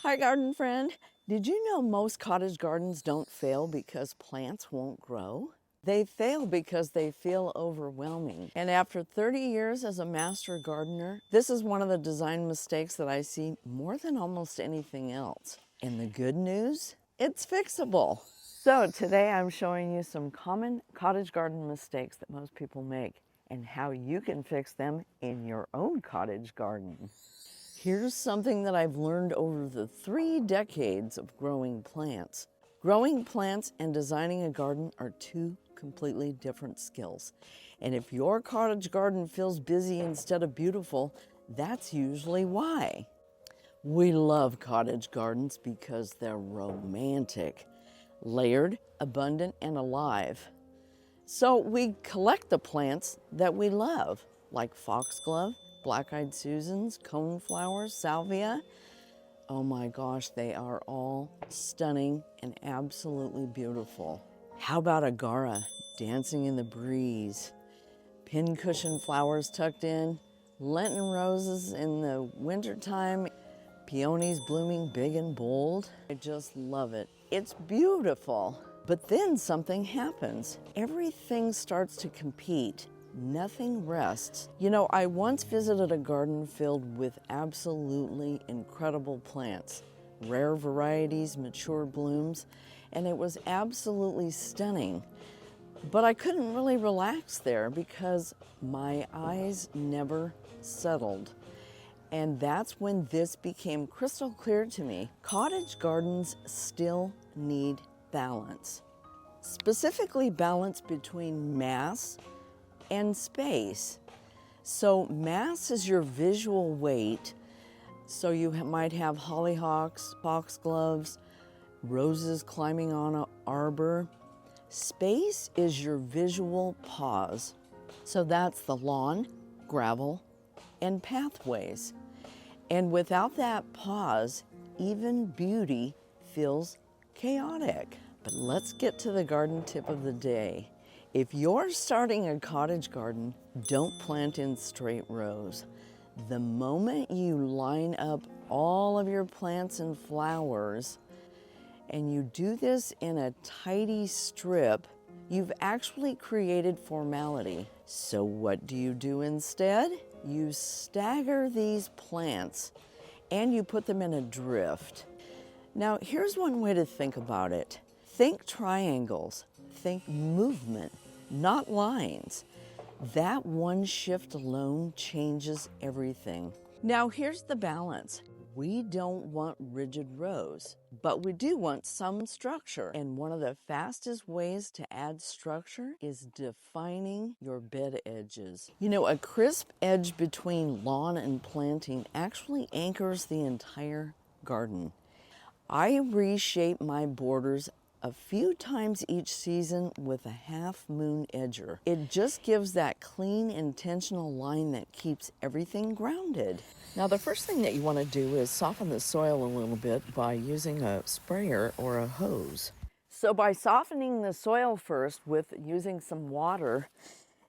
Hi, garden friend. Did you know most cottage gardens don't fail because plants won't grow? They fail because they feel overwhelming. And after 30 years as a master gardener, this is one of the design mistakes that I see more than almost anything else. And the good news? It's fixable. So today I'm showing you some common cottage garden mistakes that most people make and how you can fix them in your own cottage garden. Here's something that I've learned over the 3 decades of growing plants. Growing plants and designing a garden are two completely different skills. And if your cottage garden feels busy instead of beautiful, that's usually why. We love cottage gardens because they're romantic, layered, abundant, and alive. So we collect the plants that we love, like foxglove, black-eyed Susans, coneflowers, salvia. Oh my gosh, they are all stunning and absolutely beautiful. How about agara dancing in the breeze? Pincushion flowers tucked in, Lenten roses in the wintertime, peonies blooming big and bold. I just love it. It's beautiful. But then something happens. Everything starts to compete. Nothing rests. You know, I once visited a garden filled with absolutely incredible plants, rare varieties, mature blooms, and it was absolutely stunning. But I couldn't really relax there because my eyes never settled. And that's when this became crystal clear to me. Cottage gardens still need balance. Specifically balance between mass and space. So mass is your visual weight. So you might have hollyhocks, foxgloves, roses climbing on an arbor. Space is your visual pause. So that's the lawn, gravel, and pathways. And without that pause, even beauty feels chaotic. But let's get to the garden tip of the day. If you're starting a cottage garden, don't plant in straight rows. The moment you line up all of your plants and flowers, and you do this in a tidy strip, you've actually created formality. So what do you do instead? You stagger these plants and you put them in a drift. Now, here's one way to think about it. Think triangles, think movement, not lines. That one shift alone changes everything. Now, here's the balance. We don't want rigid rows, but we do want some structure. And one of the fastest ways to add structure is defining your bed edges. You know, a crisp edge between lawn and planting actually anchors the entire garden. I reshape my borders a few times each season with a half moon edger. It just gives that clean, intentional line that keeps everything grounded. Now, the first thing that you want to do is soften the soil a little bit by using a sprayer or a hose. So by softening the soil first with using some water,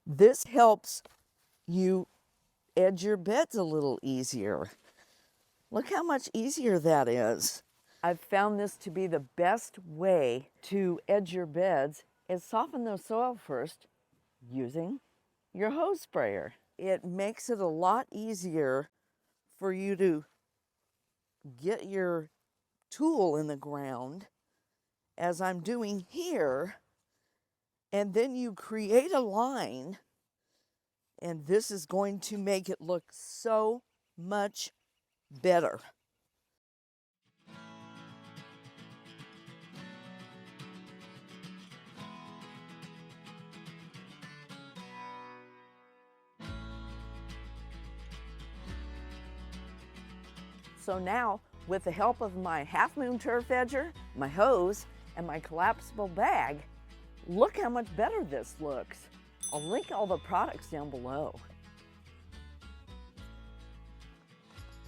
this helps you edge your beds a little easier. Look how much easier that is. I've found this to be the best way to edge your beds is soften the soil first using your hose sprayer. It makes it a lot easier for you to get your tool in the ground, as I'm doing here, and then you create a line, and this is going to make it look so much better. So now, with the help of my half moon turf edger, my hose, and my collapsible bag, look how much better this looks. I'll link all the products down below.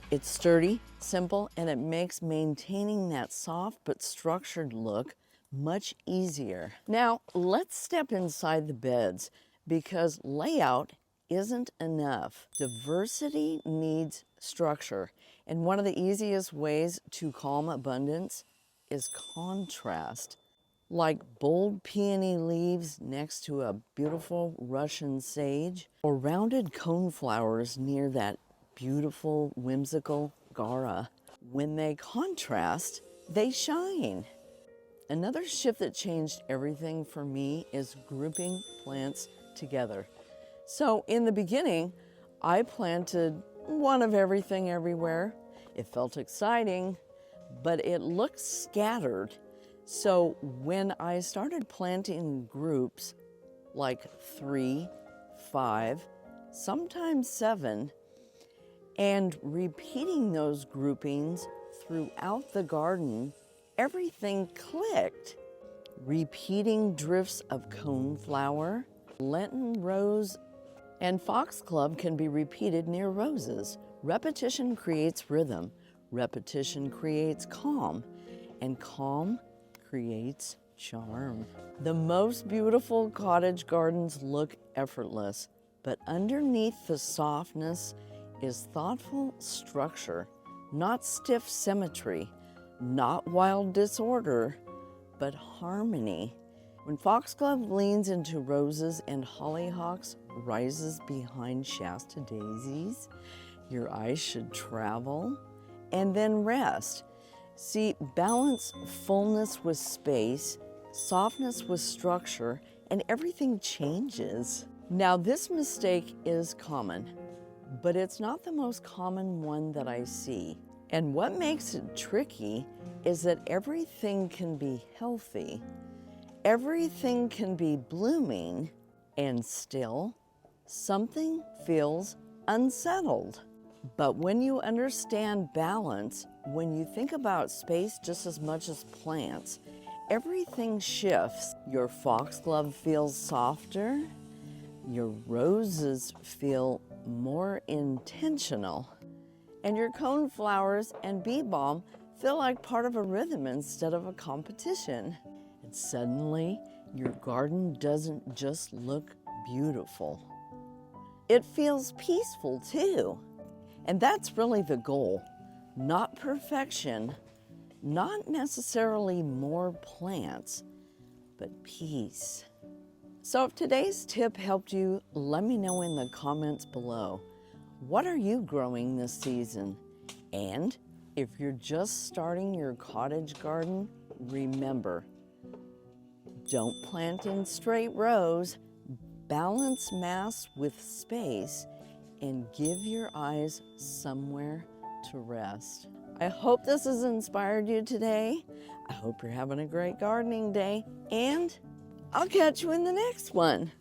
It's sturdy, simple, and it makes maintaining that soft but structured look much easier. Now, let's step inside the beds because layout isn't enough. Diversity needs structure, And one of the easiest ways to calm abundance is contrast. Like bold peony leaves next to a beautiful Russian sage, or rounded coneflowers near that beautiful, whimsical Gara. When they contrast, they shine. Another shift that changed everything for me is grouping plants together. So in the beginning, I planted one of everything everywhere. It felt exciting, but it looked scattered. So when I started planting groups, like 3, 5, sometimes 7, and repeating those groupings throughout the garden, everything clicked. Repeating drifts of coneflower, Lenten rose, and foxglove can be repeated near roses. Repetition creates rhythm. Repetition creates calm, and calm creates charm. The most beautiful cottage gardens look effortless, but underneath the softness is thoughtful structure, not stiff symmetry, not wild disorder, but harmony. When foxglove leans into roses and hollyhocks rises behind Shasta daisies, your eyes should travel and then rest. See, balance fullness with space, softness with structure, and everything changes. Now, this mistake is common, but it's not the most common one that I see. And what makes it tricky is that everything can be healthy, everything can be blooming, and still something feels unsettled. But when you understand balance, when you think about space just as much as plants, everything shifts. Your foxglove feels softer, your roses feel more intentional, and your coneflowers and bee balm feel like part of a rhythm instead of a competition. And suddenly, your garden doesn't just look beautiful. It feels peaceful too. And that's really the goal. Not perfection, not necessarily more plants, but peace. So if today's tip helped you, let me know in the comments below. What are you growing this season? And if you're just starting your cottage garden, remember, don't plant in straight rows, balance mass with space, and give your eyes somewhere to rest. I hope this has inspired you today. I hope you're having a great gardening day, and I'll catch you in the next one.